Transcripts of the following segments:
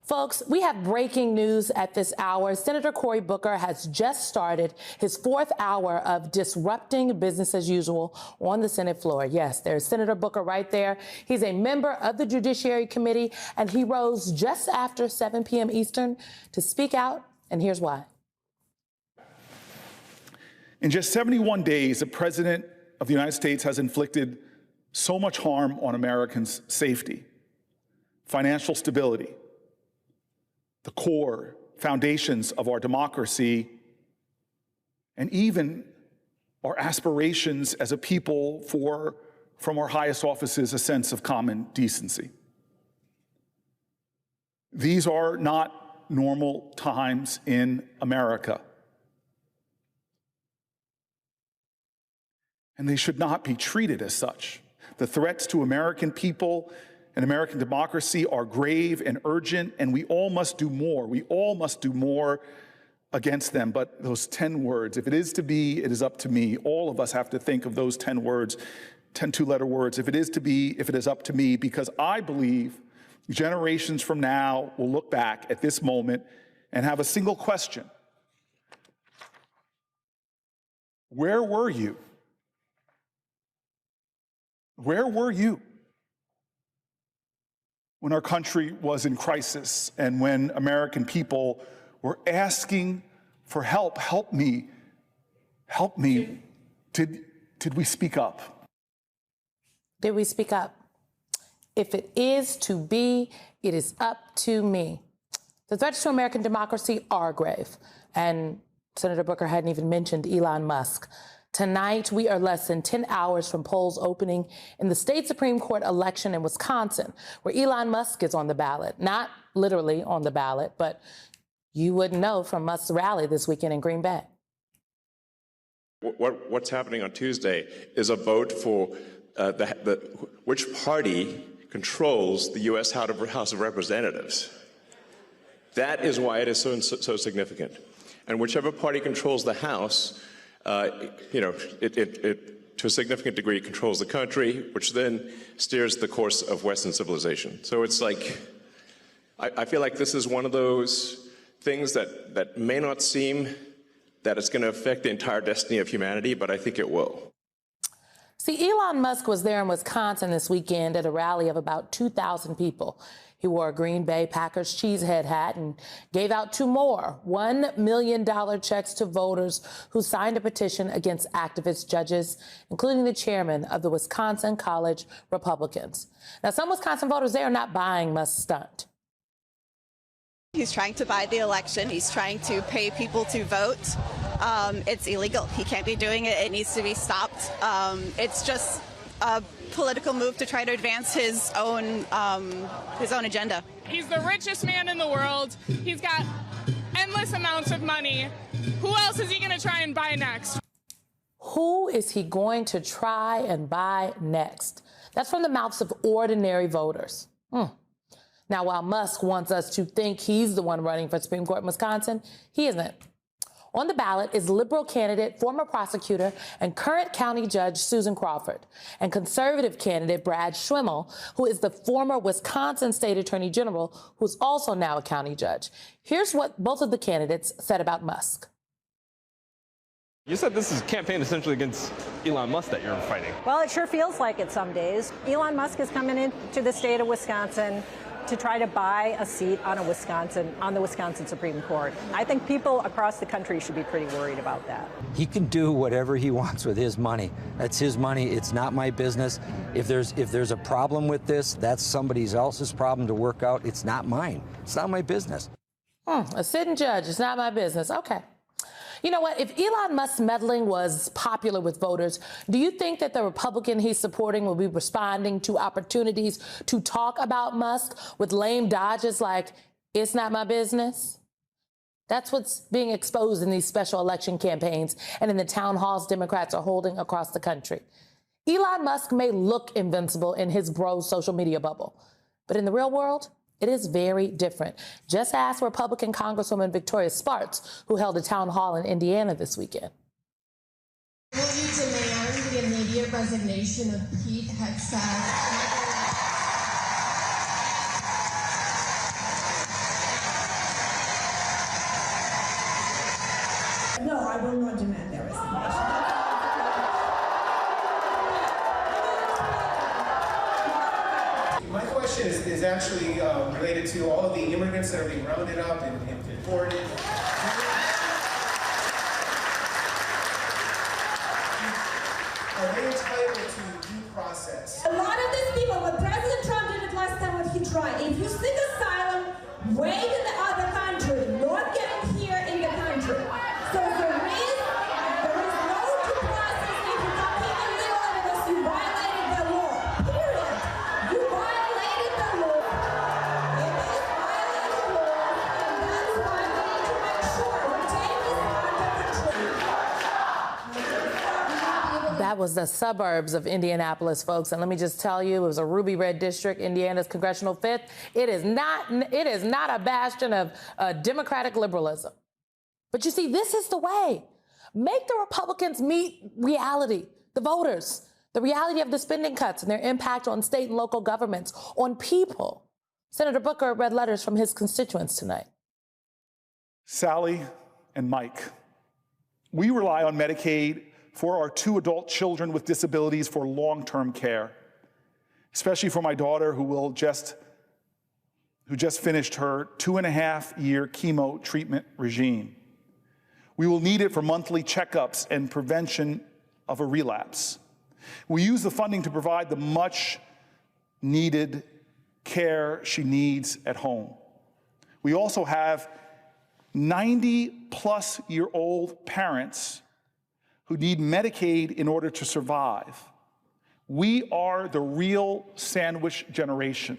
Folks, we have breaking news at this hour. Senator Cory Booker has just started his fourth hour of disrupting business as usual on the Senate floor. Yes, there's Senator Booker right there. He's a member of the Judiciary Committee, and he rose just after 7 p.m. Eastern to speak out, and here's why. In just 71 days, the President of the United States has inflicted so much harm on Americans' safety, financial stability, the core foundations of our democracy, and even our aspirations as a people for, from our highest offices, a sense of common decency. These are not normal times in America. And they should not be treated as such. The threats to American people and American democracy are grave and urgent, and we all must do more. We all must do more against them. But those 10 words, if it is to be, it is up to me. All of us have to think of those 10 words, 10 two-letter words. If it is to be, if it is up to me, because I believe generations from now will look back at this moment and have a single question. Where were you? Where were you when our country was in crisis and when American people were asking for help? Help me. Help me. Did we speak up? Did we speak up? If it is to be, it is up to me. The threats to American democracy are grave. And Senator Booker hadn't even mentioned Elon Musk. Tonight, we are less than 10 hours from polls opening in the state Supreme Court election in Wisconsin, where Elon Musk is on the ballot. Not literally on the ballot, but you wouldn't know from Musk's rally this weekend in Green Bay. What's happening on Tuesday is a vote for which party controls the U.S. House of Representatives. That is why it is so significant. And whichever party controls the House, it to a significant degree controls the country, which then steers the course of Western civilization. So it's like, I feel like this is one of those things that may not seem that it's going to affect the entire destiny of humanity, but I think it will. See, Elon Musk was there in Wisconsin this weekend at a rally of about 2,000 people. He wore a Green Bay Packers cheesehead hat and gave out 2 more $1 million checks to voters who signed a petition against activist judges, including the chairman of the Wisconsin College Republicans. Now, some Wisconsin voters, they are not buying Musk's stunt. He's trying to buy the election. He's trying to pay people to vote. It's illegal. He can't be doing it. It needs to be stopped. It's just a political move to try to advance his own agenda. He's the richest man in the world. He's got endless amounts of money. Who else is he going to try and buy next? Who is he going to try and buy next? That's from the mouths of ordinary voters. Now, while Musk wants us to think he's the one running for Supreme Court in Wisconsin, he isn't. On the ballot is liberal candidate, former prosecutor, and current county judge Susan Crawford, and conservative candidate Brad Schwimel, who is the former Wisconsin State Attorney General, who's also now a county judge. Here's what both of the candidates said about Musk. You said this is a campaign essentially against Elon Musk that you're fighting. Well, it sure feels like it some days. Elon Musk is coming into the state of Wisconsin to try to buy a seat on the Wisconsin Supreme Court. I think people across the country should be pretty worried about that. He can do whatever he wants with his money. That's his money. It's not my business. If there's a problem with this, that's somebody else's problem to work out. It's not mine. It's not my business. A sitting judge. It's not my business. Okay. You know what? If Elon Musk's meddling was popular with voters, do you think that the Republican he's supporting will be responding to opportunities to talk about Musk with lame dodges like, it's not my business? That's what's being exposed in these special election campaigns and in the town halls Democrats are holding across the country. Elon Musk may look invincible in his bro social media bubble, but in the real world, it is very different. Just ask Republican Congresswoman Victoria Spartz, who held a town hall in Indiana this weekend. Will you demand the immediate resignation of Pete Hegseth? I will not demand their resignation. My question is actually related to all of the immigrants that are being rounded up and deported. Are they entitled to due process? A lot of these people, what President Trump did it last time, what he tried, if you seek asylum, wait in the other country, not getting here in the country. So there is no due process if you come here illegally because you violated the law. Period. You violated the law. It is violated the law, and that's why we need to make sure we take this under control. That was the suburbs of Indianapolis, folks. And let me just tell you, it was a ruby red district, Indiana's congressional fifth. It is not a bastion of Democratic liberalism. But you see, this is the way. Make the Republicans meet reality, the voters, the reality of the spending cuts and their impact on state and local governments, on people. Senator Booker read letters from his constituents tonight. Sally and Mike, we rely on Medicaid for our 2 adult children with disabilities for long-term care, especially for my daughter who just finished her 2.5-year chemo treatment regime. We will need it for monthly checkups and prevention of a relapse. We use the funding to provide the much needed care she needs at home. We also have 90-plus-year-old parents who need Medicaid in order to survive. We are the real sandwich generation,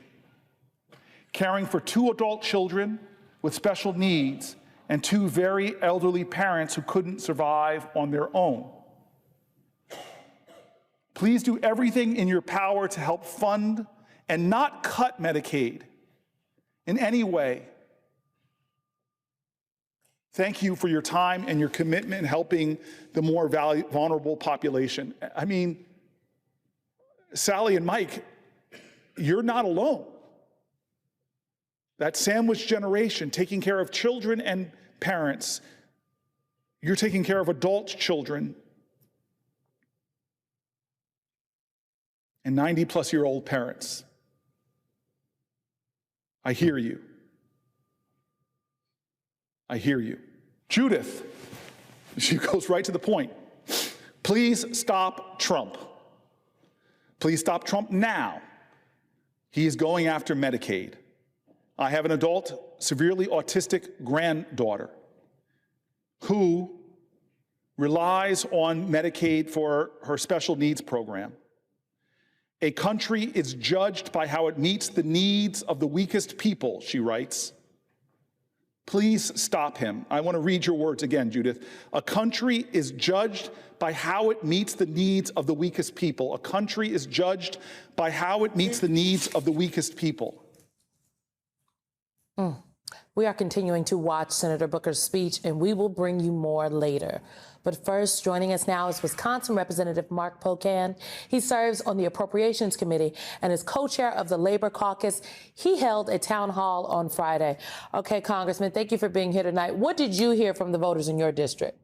caring for 2 adult children with special needs and 2 very elderly parents who couldn't survive on their own. Please do everything in your power to help fund and not cut Medicaid in any way. Thank you for your time and your commitment in helping the more vulnerable population. I mean, Sally and Mike, you're not alone. That sandwich generation, taking care of children and parents, you're taking care of adult children and 90-plus-year-old parents. I hear you. I hear you. Judith, she goes right to the point. Please stop Trump. Please stop Trump now. He is going after Medicaid. I have an adult, severely autistic granddaughter who relies on Medicaid for her special needs program. A country is judged by how it meets the needs of the weakest people, she writes. Please stop him. I want to read your words again, Judith. A country is judged by how it meets the needs of the weakest people. A country is judged by how it meets the needs of the weakest people. We are continuing to watch Senator Booker's speech, and we will bring you more later. But first, joining us now is Wisconsin Representative Mark Pocan. He serves on the Appropriations Committee and is co-chair of the Labor Caucus. He held a town hall on Friday. Okay, Congressman, thank you for being here tonight. What did you hear from the voters in your district?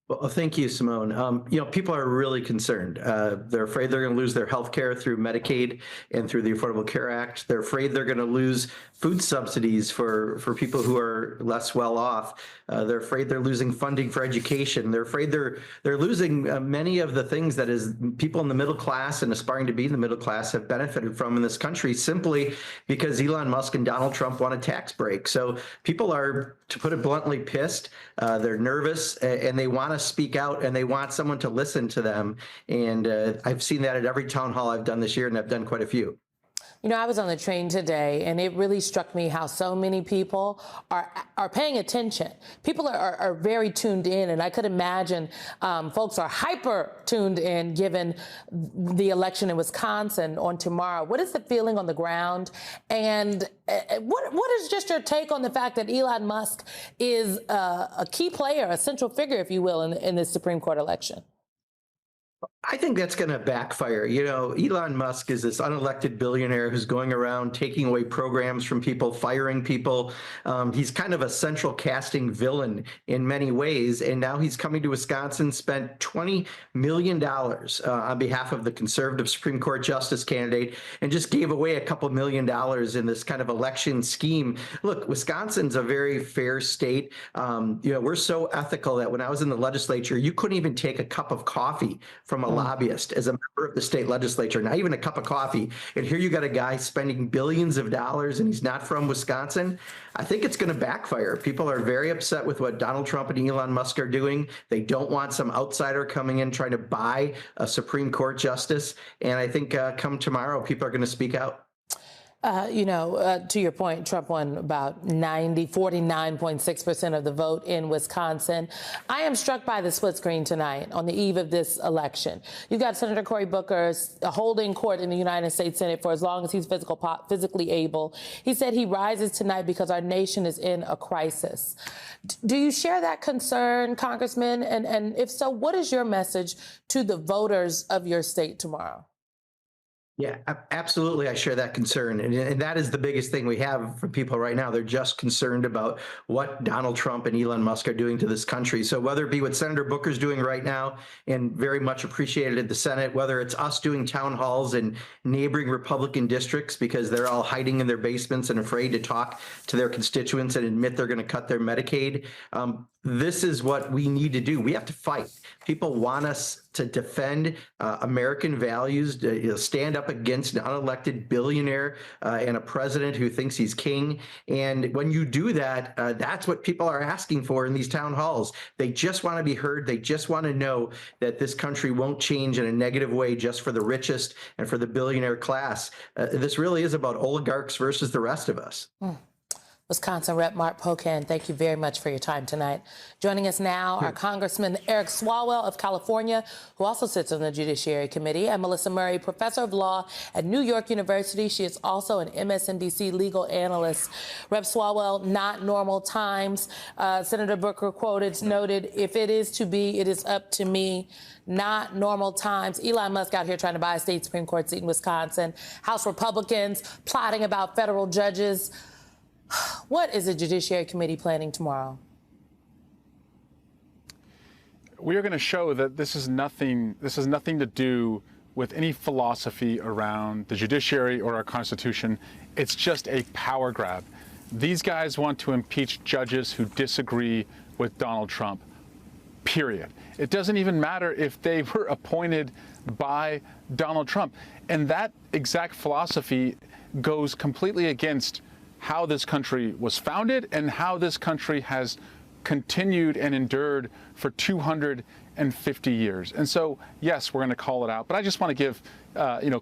Well, thank you, Simone. People are really concerned. They're afraid they're going to lose their health care through Medicaid and through the Affordable Care Act. They're afraid they're going to lose food subsidies for people who are less well off. They're afraid they're losing funding for education. They're afraid they're losing many of the things that is people in the middle class and aspiring to be in the middle class have benefited from in this country simply because Elon Musk and Donald Trump want a tax break. So people are, to put it bluntly, pissed. They're nervous and they want to speak out and they want someone to listen to them. And I've seen that at every town hall I've done this year, and I've done quite a few. You know, I was on the train today, and it really struck me how so many people are paying attention. People are very tuned in, and I could imagine folks are hyper tuned in given the election in Wisconsin on tomorrow. What is the feeling on the ground? And what is just your take on the fact that Elon Musk is a key player, a central figure, if you will, in this Supreme Court election? I think that's going to backfire. You know, Elon Musk is this unelected billionaire who's going around taking away programs from people, firing people. He's kind of a central casting villain in many ways. And now he's coming to Wisconsin, spent $20 million on behalf of the conservative Supreme Court justice candidate, and just gave away a couple $1 million in this kind of election scheme. Look, Wisconsin's a very fair state. You know, we're so ethical that when I was in the legislature, you couldn't even take a cup of coffee from a lobbyist as a member of the state legislature, not even a cup of coffee. And here you got a guy spending billions of dollars and he's not from Wisconsin. I think it's going to backfire. People are very upset with what Donald Trump and Elon Musk are doing. They don't want some outsider coming in trying to buy a Supreme Court justice. And I think come tomorrow, people are going to speak out. To your point, Trump won about 49.6% of the vote in Wisconsin. I am struck by the split screen tonight on the eve of this election. You've got Senator Cory Booker holding court in the United States Senate for as long as he's physically able. He said he rises tonight because our nation is in a crisis. Do you share that concern, Congressman? And if so, what is your message to the voters of your state tomorrow? Yeah, absolutely. I share that concern. And that is the biggest thing we have for people right now. They're just concerned about what Donald Trump and Elon Musk are doing to this country. So whether it be what Senator Booker's doing right now and very much appreciated in the Senate, whether it's us doing town halls in neighboring Republican districts because they're all hiding in their basements and afraid to talk to their constituents and admit they're going to cut their Medicaid. This is what we need to do. We have to fight. People want us to defend American values, stand up against an unelected billionaire and a president who thinks he's king. And when you do that, that's what people are asking for in these town halls. They just want to be heard. They just want to know that this country won't change in a negative way just for the richest and for the billionaire class. This really is about oligarchs versus the rest of us. Wisconsin Rep. Mark Pocan, thank you very much for your time tonight. Joining us now are Congressman Eric Swalwell of California, who also sits on the Judiciary Committee, and Melissa Murray, professor of law at New York University. She is also an MSNBC legal analyst. Rep. Swalwell, not normal times. Senator Booker noted, if it is to be, it is up to me. Not normal times. Elon Musk out here trying to buy a state Supreme Court seat in Wisconsin. House Republicans plotting about federal judges. What is the Judiciary Committee planning tomorrow? We are going to show that this has nothing to do with any philosophy around the judiciary or our Constitution. It's just a power grab. These guys want to impeach judges who disagree with Donald Trump, period. It doesn't even matter if they were appointed by Donald Trump. And that exact philosophy goes completely against how this country was founded and how this country has continued and endured for 250 years. And so, yes, we're going to call it out. But I just want to give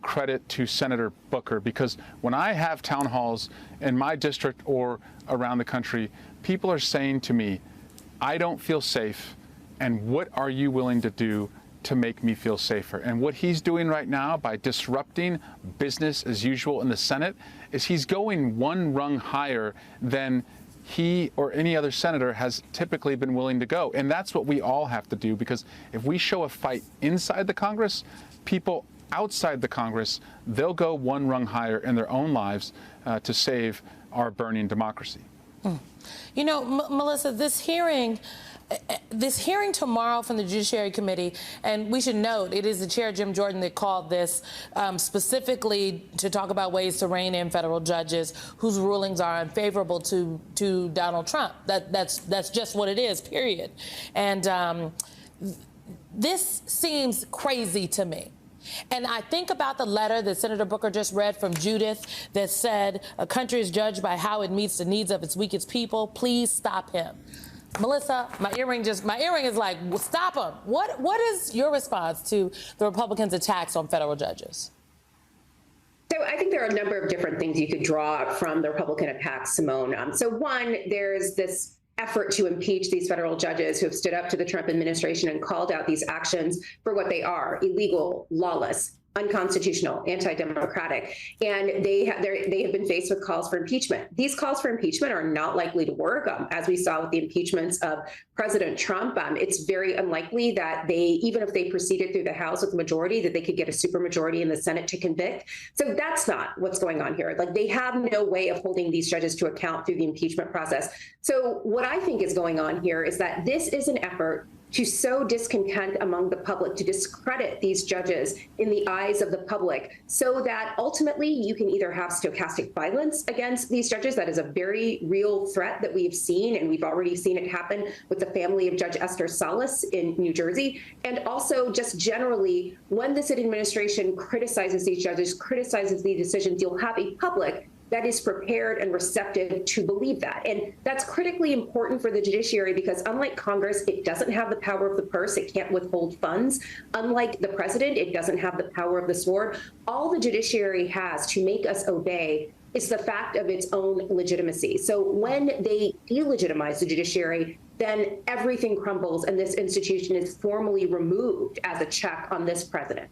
credit to Senator Booker, because when I have town halls in my district or around the country, people are saying to me, I don't feel safe. And what are you willing to do to make me feel safer? And what he's doing right now by disrupting business as usual in the Senate is he's going one rung higher than he or any other senator has typically been willing to go. And that's what we all have to do, because if we show a fight inside the Congress, people outside the Congress, they'll go one rung higher in their own lives to save our burning democracy. You know, Melissa, this hearing tomorrow from the Judiciary Committee, and we should note it is the chair, Jim Jordan, that called this specifically to talk about ways to rein in federal judges whose rulings are unfavorable to Donald Trump. That's just what it is, period. And this seems crazy to me. And I think about the letter that Senator Booker just read from Judith that said a country is judged by how it meets the needs of its weakest people. Please stop him. Melissa, my earring is like, stop him. What is your response to the Republicans' attacks on federal judges? So I think there are a number of different things you could draw from the Republican attacks, Simone. So one, there's this effort to impeach these federal judges who have stood up to the Trump administration and called out these actions for what they are: illegal, lawless, unconstitutional, anti-democratic, and they have been faced with calls for impeachment. These calls for impeachment are not likely to work. As we saw with the impeachments of President Trump, it's very unlikely that even if they proceeded through the House with the majority, that they could get a supermajority in the Senate to convict. So that's not what's going on here. Like, they have no way of holding these judges to account through the impeachment process. So what I think is going on here is that this is an effort to sow discontent among the public, to discredit these judges in the eyes of the public, so that ultimately you can either have stochastic violence against these judges. That is a very real threat that we've seen, and we've already seen it happen with the family of Judge Esther Salas in New Jersey. And also, just generally, when this administration criticizes these judges, criticizes these decisions, you'll have a public that is prepared and receptive to believe that. And that's critically important for the judiciary, because unlike Congress, it doesn't have the power of the purse. It can't withhold funds. Unlike the president, it doesn't have the power of the sword. All the judiciary has to make us obey is the fact of its own legitimacy. So when they delegitimize the judiciary, then everything crumbles, and this institution is formally removed as a check on this president.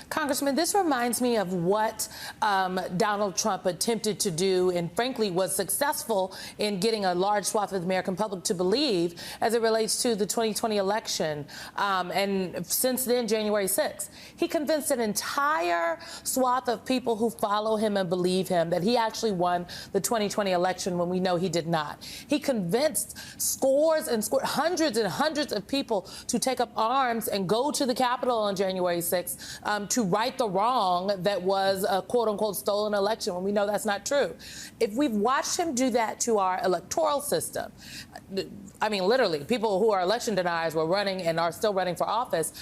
Congressman, this reminds me of what Donald Trump attempted to do, and frankly was successful in getting a large swath of the American public to believe as it relates to the 2020 election. And since then, January 6th, he convinced an entire swath of people who follow him and believe him that he actually won the 2020 election when we know he did not. He convinced hundreds and hundreds of people to take up arms and go to the Capitol on January 6th to right the wrong that was a quote-unquote stolen election, when we know that's not true. If we've watched him do that to our electoral system, I mean, literally, people who are election deniers were running and are still running for office,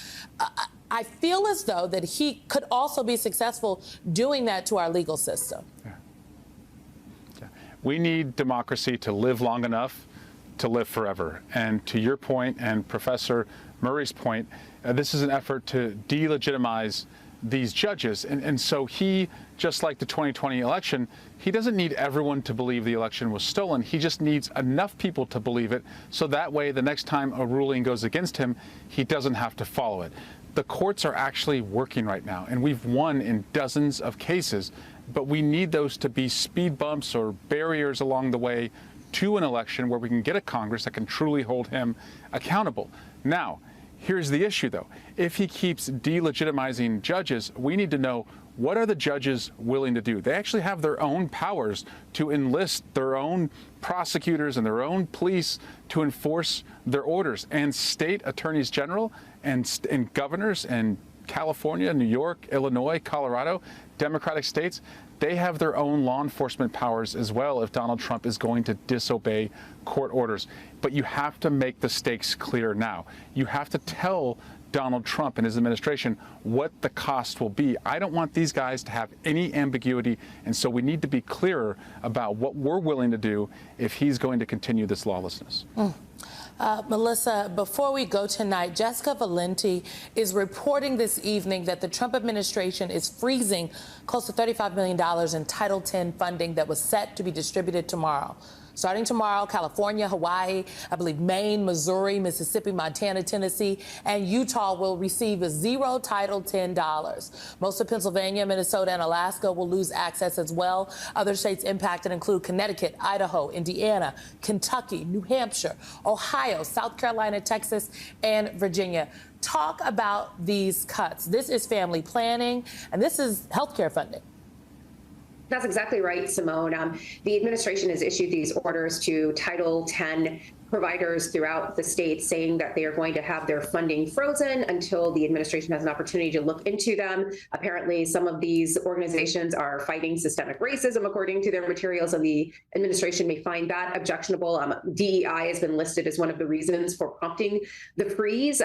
I feel as though that he could also be successful doing that to our legal system. Yeah. We need democracy to live long enough to live forever. And to your point and Professor Murray's point, this is an effort to delegitimize these judges. And so he, just like the 2020 election, he doesn't need everyone to believe the election was stolen. He just needs enough people to believe it, so that way the next time a ruling goes against him, he doesn't have to follow it. The courts are actually working right now, and we've won in dozens of cases, but we need those to be speed bumps or barriers along the way to an election where we can get a Congress that can truly hold him accountable. Now, here's the issue, though. If he keeps delegitimizing judges, we need to know, what are the judges willing to do? They actually have their own powers to enlist their own prosecutors and their own police to enforce their orders. And state attorneys general and governors in California, New York, Illinois, Colorado, Democratic states, they have their own law enforcement powers as well if Donald Trump is going to disobey court orders. But you have to make the stakes clear now. You have to tell Donald Trump and his administration what the cost will be. I don't want these guys to have any ambiguity, and so we need to be clearer about what we're willing to do if he's going to continue this lawlessness. Melissa, before we go tonight, Jessica Valenti is reporting this evening that the Trump administration is freezing close to $35 million in Title X funding that was set to be distributed tomorrow. Starting tomorrow, California, Hawaii, I believe Maine, Missouri, Mississippi, Montana, Tennessee, and Utah will receive zero Title X dollars. Most of Pennsylvania, Minnesota, and Alaska will lose access as well. Other states impacted include Connecticut, Idaho, Indiana, Kentucky, New Hampshire, Ohio, South Carolina, Texas, and Virginia. Talk about these cuts. This is family planning, and this is health care funding. That's exactly right, Simone. The administration has issued these orders to Title X providers throughout the state, saying that they are going to have their funding frozen until the administration has an opportunity to look into them. Apparently, some of these organizations are fighting systemic racism, according to their materials, and the administration may find that objectionable. DEI has been listed as one of the reasons for prompting the freeze.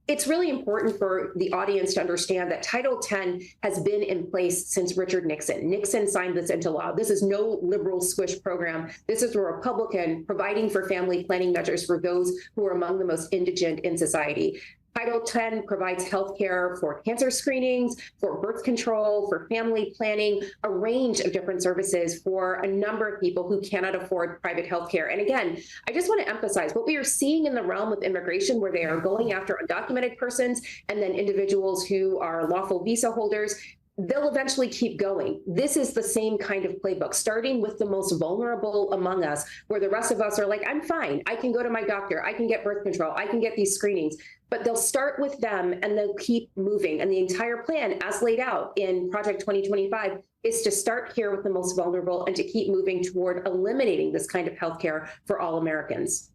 It's really important for the audience to understand that Title X has been in place since Richard Nixon. Nixon signed this into law. This is no liberal squish program. This is a Republican providing for family planning measures for those who are among the most indigent in society. Title X provides health care for cancer screenings, for birth control, for family planning, a range of different services for a number of people who cannot afford private health care. And again, I just want to emphasize what we are seeing in the realm of immigration, where they are going after undocumented persons and then individuals who are lawful visa holders. they'll eventually keep going. This is the same kind of playbook, starting with the most vulnerable among us, where the rest of us are like, I'm fine. I can go to my doctor. I can get birth control. I can get these screenings. But they'll start with them and they'll keep moving. And the entire plan, as laid out in Project 2025, is to start here with the most vulnerable and to keep moving toward eliminating this kind of healthcare for all Americans.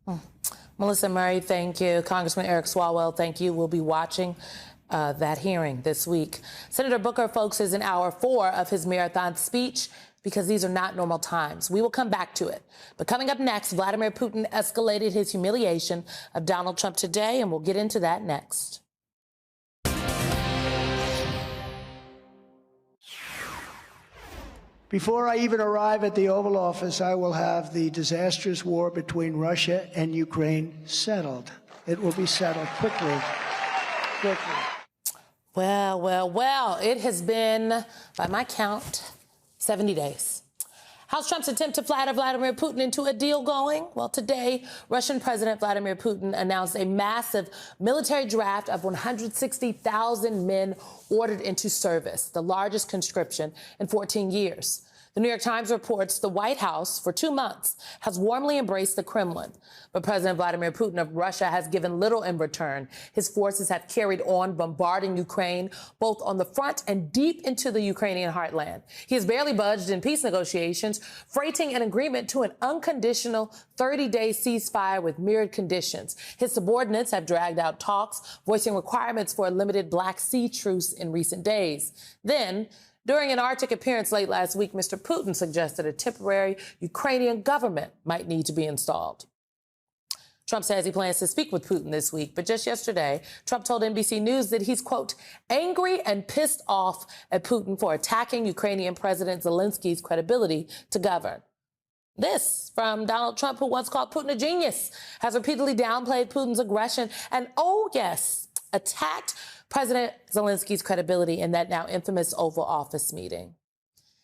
Melissa Murray, thank you. Congressman Eric Swalwell, thank you. We'll be watching that hearing this week. Senator Booker focuses in hour 4 of his marathon speech because these are not normal times. We will come back to it. But coming up next, Vladimir Putin escalated his humiliation of Donald Trump today, and we'll get into that next. Before I even arrive at the Oval Office, I will have the disastrous war between Russia and Ukraine settled. It will be settled quickly. Well, it has been, by my count, 70 days. How's Trump's attempt to flatter Vladimir Putin into a deal going? Well, today, Russian President Vladimir Putin announced a massive military draft of 160,000 men ordered into service, the largest conscription in 14 years. The New York Times reports the White House, for 2 months, has warmly embraced the Kremlin. But President Vladimir Putin of Russia has given little in return. His forces have carried on bombarding Ukraine, both on the front and deep into the Ukrainian heartland. He has barely budged in peace negotiations, freighting an agreement to an unconditional 30-day ceasefire with myriad conditions. His subordinates have dragged out talks, voicing requirements for a limited Black Sea truce in recent days. Then, during an Arctic appearance late last week, Mr. Putin suggested a temporary Ukrainian government might need to be installed. Trump says he plans to speak with Putin this week, but just yesterday, Trump told NBC News that he's, quote, angry and pissed off at Putin for attacking Ukrainian President Zelensky's credibility to govern. This from Donald Trump, who once called Putin a genius, has repeatedly downplayed Putin's aggression and, oh yes, attacked President Zelensky's credibility in that now infamous Oval Office meeting.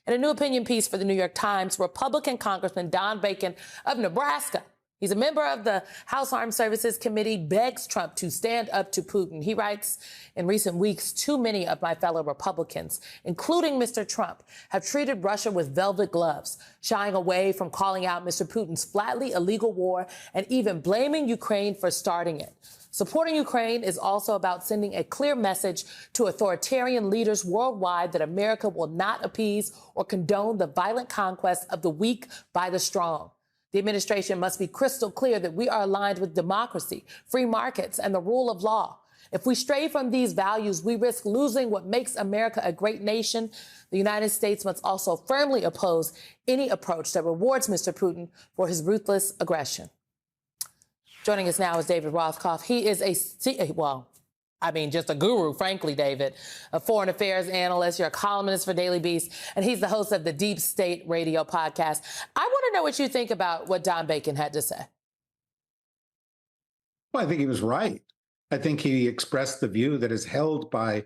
In a new opinion piece for the New York Times, Republican Congressman Don Bacon of Nebraska, he's a member of the House Armed Services Committee, begs Trump to stand up to Putin. He writes, in recent weeks, too many of my fellow Republicans, including Mr. Trump, have treated Russia with velvet gloves, shying away from calling out Mr. Putin's flatly illegal war and even blaming Ukraine for starting it. Supporting Ukraine is also about sending a clear message to authoritarian leaders worldwide that America will not appease or condone the violent conquest of the weak by the strong. The administration must be crystal clear that we are aligned with democracy, free markets, and the rule of law. If we stray from these values, we risk losing what makes America a great nation. The United States must also firmly oppose any approach that rewards Mr. Putin for his ruthless aggression. Joining us now is David Rothkopf. He is just a guru, frankly, David, a foreign affairs analyst. You're a columnist for Daily Beast, and he's the host of the Deep State Radio podcast. I want to know what you think about what Don Bacon had to say. Well, I think he was right. I think he expressed the view that is held by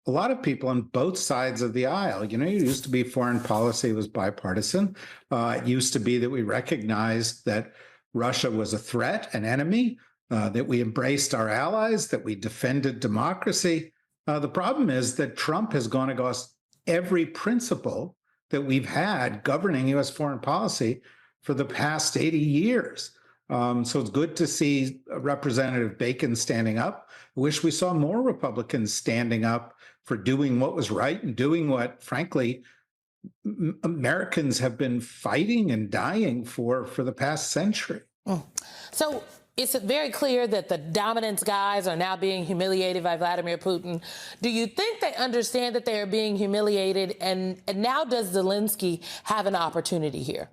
a lot of people on both sides of the aisle. You know, it used to be foreign policy was bipartisan. It used to be that we recognized that Russia was a threat, an enemy, that we embraced our allies, that we defended democracy. The problem is that Trump has gone against every principle that we've had governing U.S. foreign policy for the past 80 years. So it's good to see Representative Bacon standing up. I wish we saw more Republicans standing up for doing what was right and doing what, frankly, Americans have been fighting and dying for the past century. So it's very clear that the dominance guys are now being humiliated by Vladimir Putin. Do you think they understand that they are being humiliated? And now does Zelensky have an opportunity here?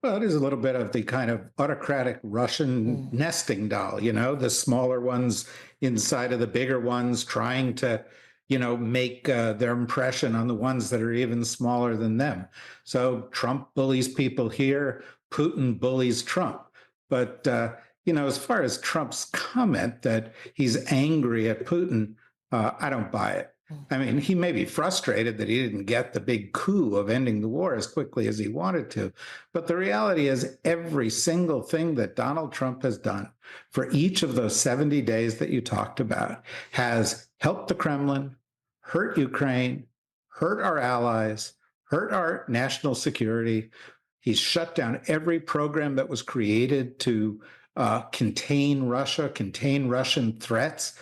Well, it is a little bit of the kind of autocratic Russian nesting doll, you know, the smaller ones inside of the bigger ones, trying to, you know, make their impression on the ones that are even smaller than them. So Trump bullies people here, Putin bullies Trump. But, you know, as far as Trump's comment that he's angry at Putin, I don't buy it. I mean, he may be frustrated that he didn't get the big coup of ending the war as quickly as he wanted to. But the reality is every single thing that Donald Trump has done for each of those 70 days that you talked about has helped the Kremlin, hurt Ukraine, hurt our allies, hurt our national security. He's shut down every program that was created to contain Russia, contain Russian threats.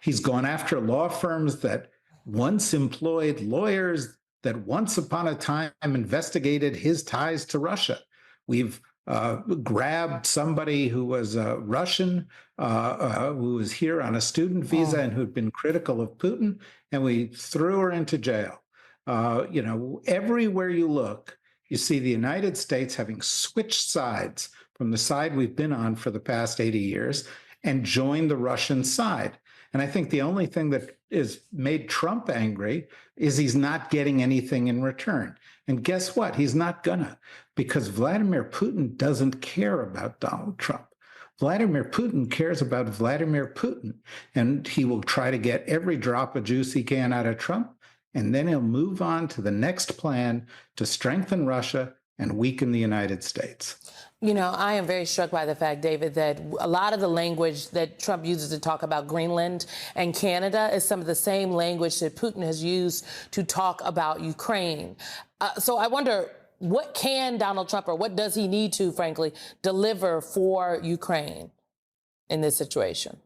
He's gone after law firms that once employed lawyers that once upon a time investigated his ties to Russia. We've grabbed somebody who was Russian, who was here on a student visa and who'd been critical of Putin, and we threw her into jail. Everywhere you look, you see the United States having switched sides from the side we've been on for the past 80 years and joined the Russian side. And I think the only thing that has made Trump angry is he's not getting anything in return. And guess what? He's not gonna, because Vladimir Putin doesn't care about Donald Trump. Vladimir Putin cares about Vladimir Putin, and he will try to get every drop of juice he can out of Trump, and then he'll move on to the next plan to strengthen Russia and weaken the United States. I am very struck by the fact, David, that a lot of the language that Trump uses to talk about Greenland and Canada is some of the same language that Putin has used to talk about Ukraine. So I wonder, what can Donald Trump, or what does he need to, frankly, deliver for Ukraine in this situation?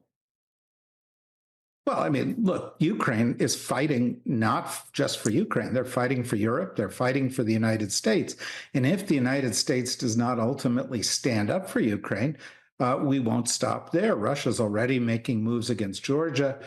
Well, I mean, look, Ukraine is fighting not just for Ukraine. They're fighting for Europe. They're fighting for the United States. And if the United States does not ultimately stand up for Ukraine, we won't stop there. Russia's already making moves against Georgia,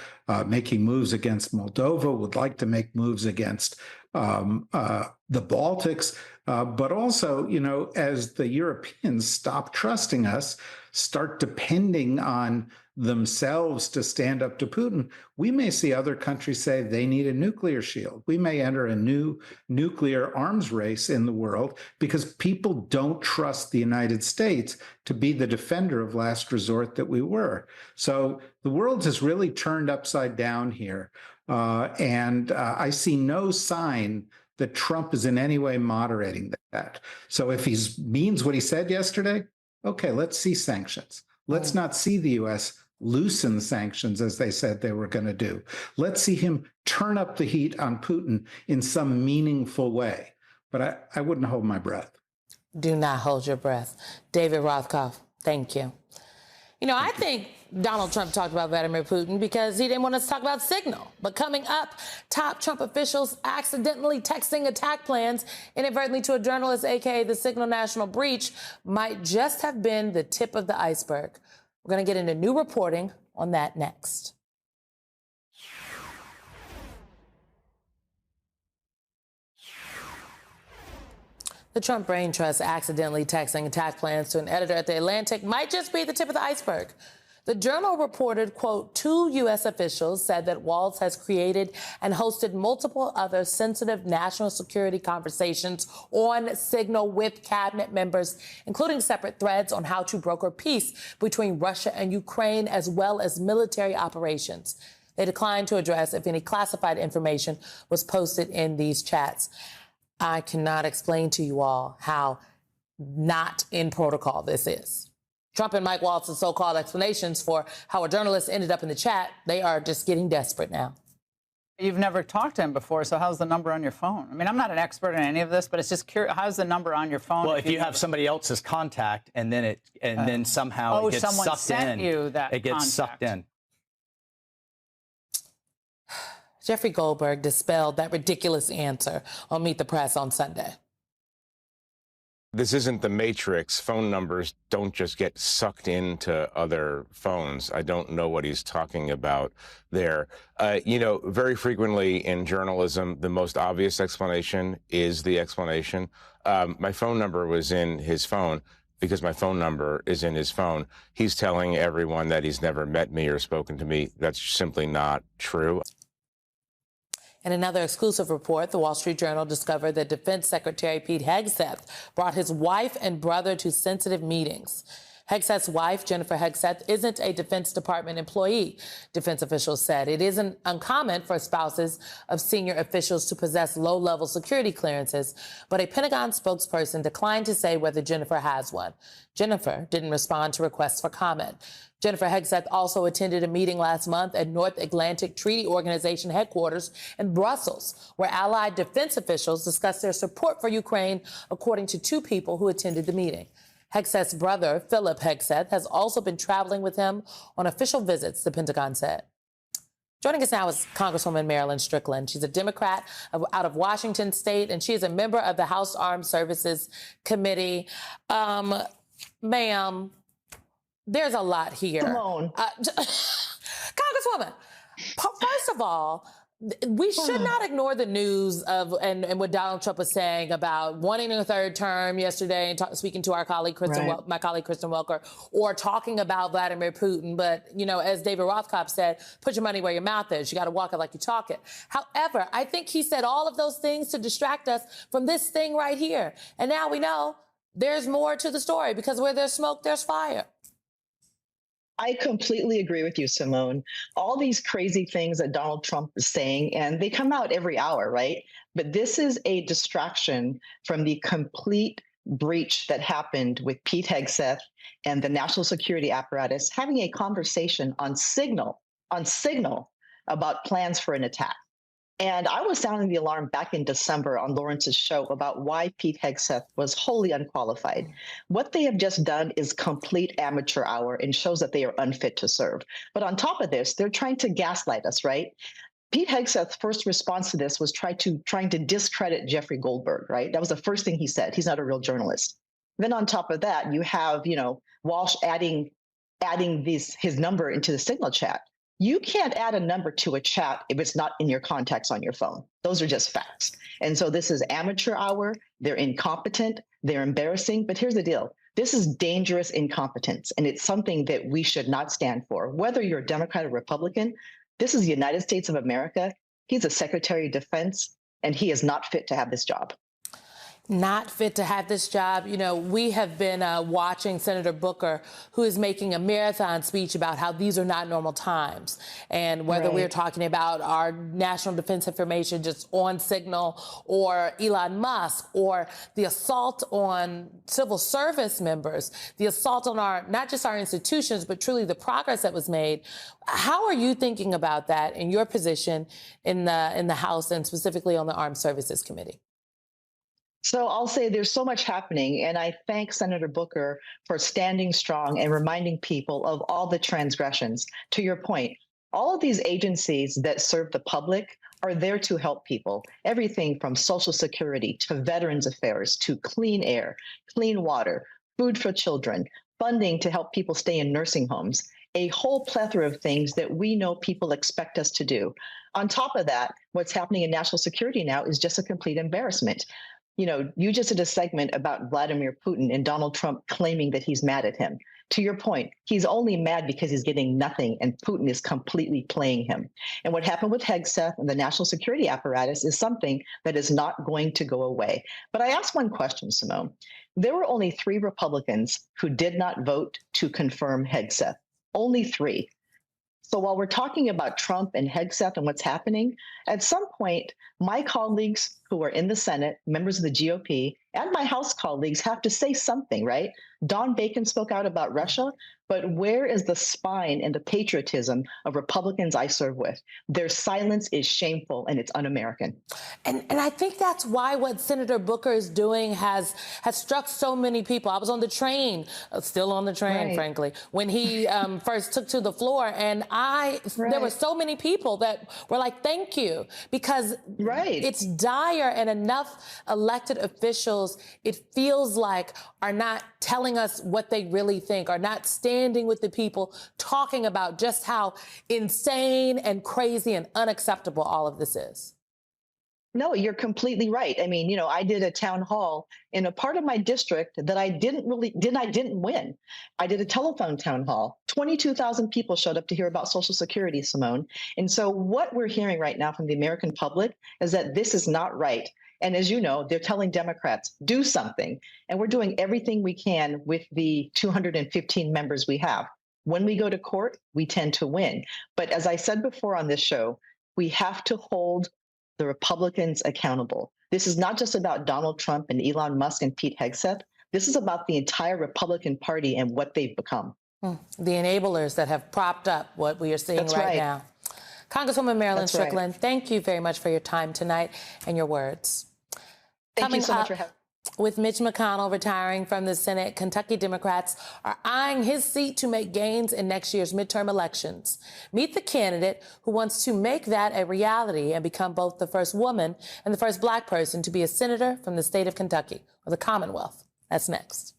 making moves against Moldova, would like to make moves against the Baltics. But also, as the Europeans stop trusting us, start depending on themselves to stand up to Putin, we may see other countries say they need a nuclear shield. We may enter a new nuclear arms race in the world because people don't trust the United States to be the defender of last resort that we were. So the world has really turned upside down here. And I see no sign that Trump is in any way moderating that. So if he means what he said yesterday, okay, let's see sanctions. Let's not see the U.S. loosen sanctions as they said they were going to do. Let's see him turn up the heat on Putin in some meaningful way. But I wouldn't hold my breath. Do not hold your breath. David Rothkopf, thank you. I think Donald Trump talked about Vladimir Putin because he didn't want us to talk about Signal. But coming up, top Trump officials accidentally texting attack plans inadvertently to a journalist, a.k.a. the Signal national breach, might just have been the tip of the iceberg. We're going to get into new reporting on that next. The Trump Brain Trust accidentally texting attack plans to an editor at The Atlantic might just be the tip of the iceberg. The Journal reported, quote, 2 U.S. officials said that Waltz has created and hosted multiple other sensitive national security conversations on Signal with cabinet members, including separate threads on how to broker peace between Russia and Ukraine, as well as military operations. They declined to address if any classified information was posted in these chats. I cannot explain to you all how not in protocol this is. Trump and Mike Waltz's so-called explanations for how a journalist ended up in the chat, they are just getting desperate now. You've never talked to him before, so how's the number on your phone? I mean, I'm not an expert in any of this, but it's just curious. How's the number on your phone? Well, if you have somebody else's contact and then then somehow it gets sucked in, it gets sucked in. Jeffrey Goldberg dispelled that ridiculous answer on Meet the Press on Sunday. This isn't the Matrix. Phone numbers don't just get sucked into other phones. I don't know what he's talking about there. Very frequently in journalism, the most obvious explanation is the explanation. My phone number was in his phone because my phone number is in his phone. He's telling everyone that he's never met me or spoken to me. That's simply not true. In another exclusive report, the Wall Street Journal discovered that Defense Secretary Pete Hegseth brought his wife and brother to sensitive meetings. Hegseth's wife, Jennifer Hegseth, isn't a Defense Department employee, defense officials said. It isn't uncommon for spouses of senior officials to possess low-level security clearances, but a Pentagon spokesperson declined to say whether Jennifer has one. Jennifer didn't respond to requests for comment. Jennifer Hegseth also attended a meeting last month at North Atlantic Treaty Organization headquarters in Brussels, where allied defense officials discussed their support for Ukraine, according to two people who attended the meeting. Hegseth's brother, Philip Hegseth, has also been traveling with him on official visits, the Pentagon said. Joining us now is Congresswoman Marilyn Strickland. She's a Democrat out of Washington State, and she is a member of the House Armed Services Committee. Ma'am, there's a lot here. Simone. Congresswoman, first of all, we should not ignore the news of and what Donald Trump was saying about wanting a third term yesterday and speaking to our colleague, my colleague, Kristen Welker, or talking about Vladimir Putin. But, you know, as David Rothkopf said, put your money where your mouth is. You got to walk it like you talk it. However, I think he said all of those things to distract us from this thing right here. And now we know there's more to the story, because where there's smoke, there's fire. I completely agree with you, Simone. All these crazy things that Donald Trump is saying, and they come out every hour, right? But this is a distraction from the complete breach that happened with Pete Hegseth and the national security apparatus having a conversation on Signal about plans for an attack. And I was sounding the alarm back in December on Lawrence's show about why Pete Hegseth was wholly unqualified. What they have just done is complete amateur hour and shows that they are unfit to serve. But on top of this, they're trying to gaslight us, right? Pete Hegseth's first response to this was trying to discredit Jeffrey Goldberg, right? That was the first thing he said. He's not a real journalist. Then on top of that, you have, Walsh adding his number into the Signal chat. You can't add a number to a chat if it's not in your contacts on your phone. Those are just facts. And so this is amateur hour. They're incompetent. They're embarrassing. But here's the deal. This is dangerous incompetence, and it's something that we should not stand for. Whether you're a Democrat or Republican, this is the United States of America. He's a Secretary of Defense, and he is not fit to have this job. Not fit to have this job. You know, we have been watching Senator Booker, who is making a marathon speech about how these are not normal times. And whether we're talking about our national defense information just on Signal, or Elon Musk, or the assault on civil service members, the assault on not just our institutions, but truly the progress that was made. How are you thinking about that in your position in the House, and specifically on the Armed Services Committee? So I'll say there's so much happening, and I thank Senator Booker for standing strong and reminding people of all the transgressions. To your point, all of these agencies that serve the public are there to help people. Everything from Social Security to Veterans Affairs to clean air, clean water, food for children, funding to help people stay in nursing homes, a whole plethora of things that we know people expect us to do. On top of that, what's happening in national security now is just a complete embarrassment. You know, you just did a segment about Vladimir Putin and Donald Trump claiming that he's mad at him. To your point, he's only mad because he's getting nothing, and Putin is completely playing him. And what happened with Hegseth and the national security apparatus is something that is not going to go away. But I asked one question, Simone. There were only 3 Republicans who did not vote to confirm Hegseth. Only 3. So while we're talking about Trump and Hegseth and what's happening, at some point, my colleagues who are in the Senate, members of the GOP, and my House colleagues have to say something, right? Don Bacon spoke out about Russia, but where is the spine and the patriotism of Republicans I serve with? Their silence is shameful, and it's un-American. And I think that's why what Senator Booker is doing has struck so many people. I was on the train, still on the train, frankly, when he first took to the floor, and there were so many people that were like, thank you, because it's dire, and enough elected officials, it feels like, are not telling us what they really think, are not standing with the people, talking about just how insane and crazy and unacceptable all of this is. No, you're completely right. I mean, I did a town hall in a part of my district that I didn't win. I did a telephone town hall. 22,000 people showed up to hear about Social Security, Simone. And so what we're hearing right now from the American public is that this is not right. And as you know, they're telling Democrats, do something. And we're doing everything we can with the 215 members we have. When we go to court, we tend to win. But as I said before on this show, we have to hold the Republicans accountable. This is not just about Donald Trump and Elon Musk and Pete Hegseth. This is about the entire Republican Party and what they've become. The enablers that have propped up what we are seeing right now. Congresswoman Marilyn Strickland, thank you very much for your time tonight and your words. Thank you so much for having me. With Mitch McConnell retiring from the Senate, Kentucky Democrats are eyeing his seat to make gains in next year's midterm elections. Meet the candidate who wants to make that a reality and become both the first woman and the first black person to be a senator from the state of Kentucky, or the Commonwealth. That's next.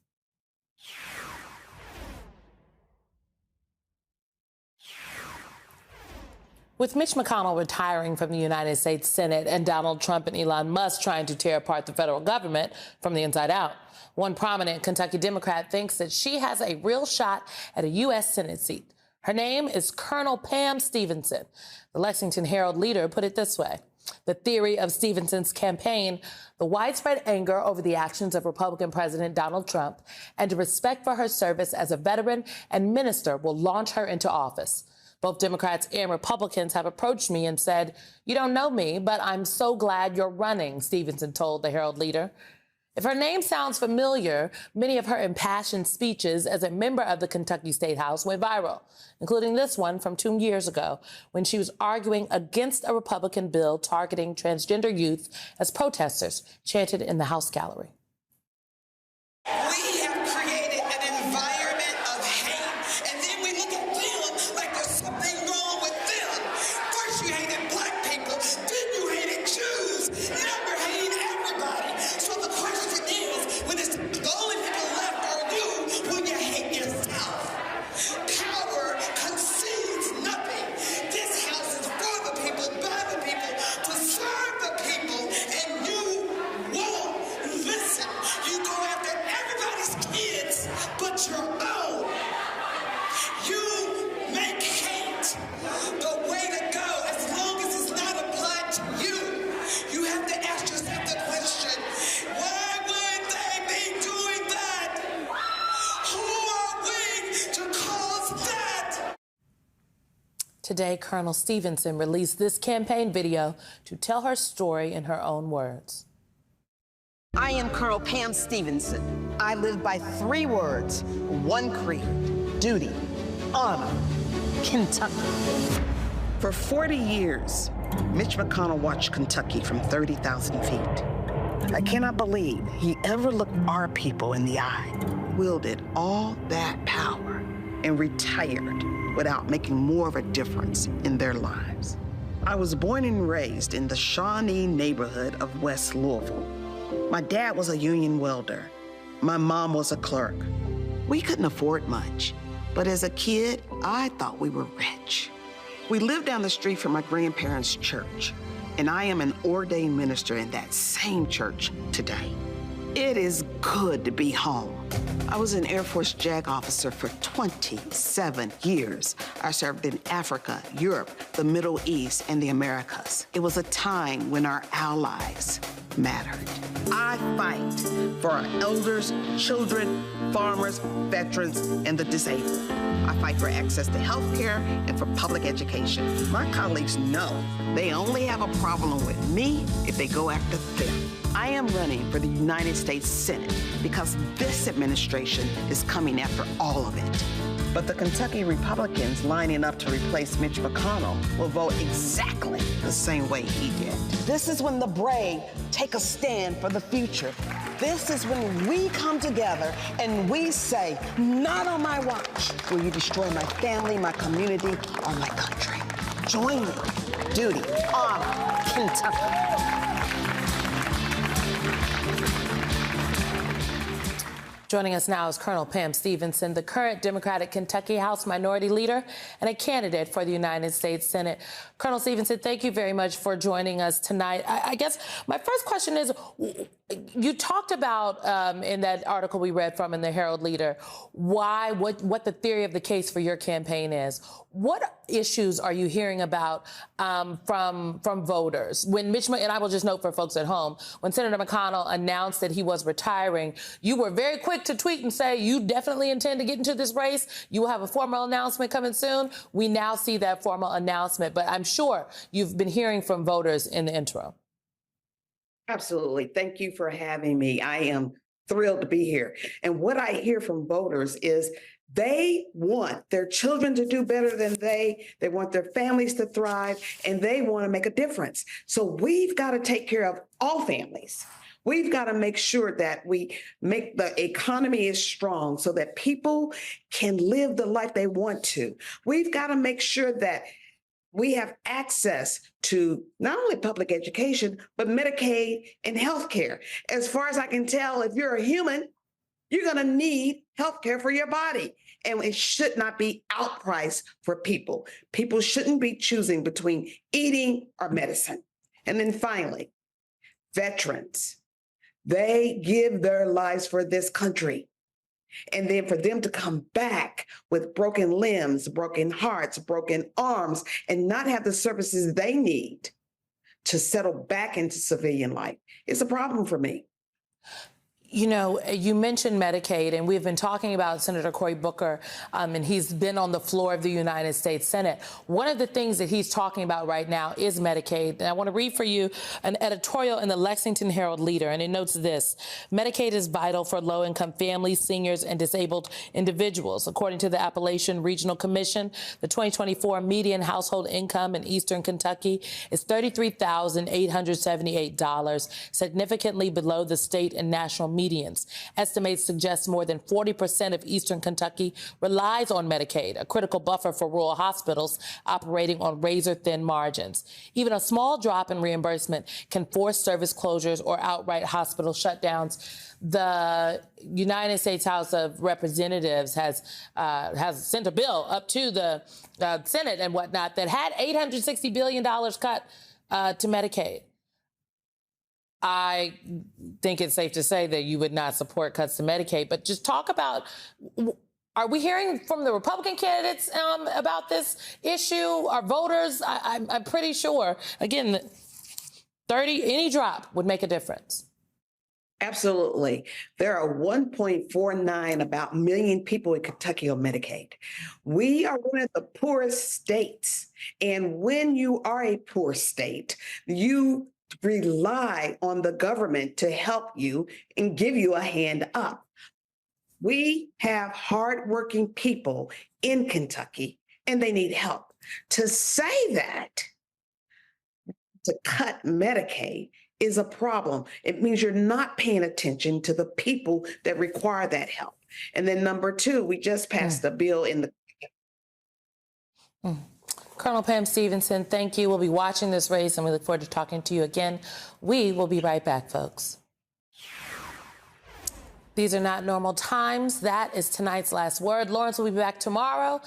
With Mitch McConnell retiring from the United States Senate and Donald Trump and Elon Musk trying to tear apart the federal government from the inside out, one prominent Kentucky Democrat thinks that she has a real shot at a U.S. Senate seat. Her name is Colonel Pam Stevenson. The Lexington Herald Leader put it this way: the theory of Stevenson's campaign, the widespread anger over the actions of Republican President Donald Trump, and a respect for her service as a veteran and minister will launch her into office. Both Democrats and Republicans have approached me and said, "You don't know me, but I'm so glad you're running," Stevenson told the Herald Leader. If her name sounds familiar, many of her impassioned speeches as a member of the Kentucky State House went viral, including this one from 2 years ago when she was arguing against a Republican bill targeting transgender youth as protesters chanted in the House gallery. We have created an environment of hate, and then we look at them like there's something wrong with them. First you hated black people, then you hated Jews, now you're hating everybody. So the question is, when it's the only people left are you, will you hate yourself? Power concedes nothing. This house is for the people, by the people, to serve the people, and you won't listen. You go after everybody's kids but your own. You make hate the way to go as long as it's not applied to you. You have to ask yourself the question, why would they be doing that? Who are we to cause that? Today, Colonel Stevenson released this campaign video to tell her story in her own words. I am Colonel Pam Stevenson. I live by 3 words, 1 creed: duty, honor, Kentucky. For 40 years, Mitch McConnell watched Kentucky from 30,000 feet. I cannot believe he ever looked our people in the eye, wielded all that power, and retired without making more of a difference in their lives. I was born and raised in the Shawnee neighborhood of West Louisville. My dad was a union welder. My mom was a clerk. We couldn't afford much, but as a kid, I thought we were rich. We lived down the street from my grandparents' church, and I am an ordained minister in that same church today. It is good to be home. I was an Air Force JAG officer for 27 years. I served in Africa, Europe, the Middle East, and the Americas. It was a time when our allies mattered. I fight for our elders, children, farmers, veterans, and the disabled. I fight for access to health care and for public education. My colleagues know they only have a problem with me if they go after them. I am running for the United States Senate because this administration is coming after all of it. But the Kentucky Republicans lining up to replace Mitch McConnell will vote exactly the same way he did. This is when the brave take a stand for the future. This is when we come together and we say, not on my watch will you destroy my family, my community, or my country. Join me. Duty, honor, Kentucky. Joining us now is Colonel Pam Stevenson, the current Democratic Kentucky House Minority Leader and a candidate for the United States Senate. Colonel Stevenson, thank you very much for joining us tonight. I guess my first question is You talked about in that article we read from in the Herald Leader what the theory of the case for your campaign is. What issues are you hearing about from voters? When Mitch, and I will just note for folks at home, when Senator McConnell announced that he was retiring, you were very quick to tweet and say you definitely intend to get into this race. You will have a formal announcement coming soon. We now see that formal announcement, but I'm sure you've been hearing from voters in the interim. Absolutely. Thank you for having me. I am thrilled to be here. And what I hear from voters is they want their children to do better than they want their families to thrive, and they want to make a difference. So we've got to take care of all families. We've got to make sure that we make the economy is strong so that people can live the life they want to. We've got to make sure that we have access to not only public education, but Medicaid and healthcare. As far as I can tell, if you're a human, you're going to need healthcare for your body. And it should not be outpriced for people. People shouldn't be choosing between eating or medicine. And then finally, veterans. They give their lives for this country. And then for them to come back with broken limbs, broken hearts, broken arms, and not have the services they need to settle back into civilian life is a problem for me. You know, you mentioned Medicaid, and we've been talking about Senator Cory Booker, and he's been on the floor of the United States Senate. One of the things that he's talking about right now is Medicaid. And I want to read for you an editorial in the Lexington Herald Leader, and it notes this: Medicaid is vital for low-income families, seniors, and disabled individuals. According to the Appalachian Regional Commission, the 2024 median household income in eastern Kentucky is $33,878, significantly below the state and national medians. Estimates suggest more than 40% of eastern Kentucky relies on Medicaid, a critical buffer for rural hospitals operating on razor-thin margins. Even a small drop in reimbursement can force service closures or outright hospital shutdowns. The United States House of Representatives has sent a bill up to the Senate and whatnot that had $860 billion cut to Medicaid. I think it's safe to say that you would not support cuts to Medicaid, but just talk about, are we hearing from the Republican candidates about this issue? Our voters, I'm pretty sure, again, 30, any drop would make a difference. Absolutely. There are 1.49 million people in Kentucky on Medicaid. We are one of the poorest states. And when you are a poor state, you rely on the government to help you and give you a hand up. We have hardworking people in Kentucky, and they need help. To say that, to cut Medicaid is a problem. It means you're not paying attention to the people that require that help. And then number two, we just passed a bill in the Colonel Pam Stevenson, thank you. We'll be watching this race, and we look forward to talking to you again. We will be right back, folks. These are not normal times. That is tonight's last word. Lawrence will be back tomorrow.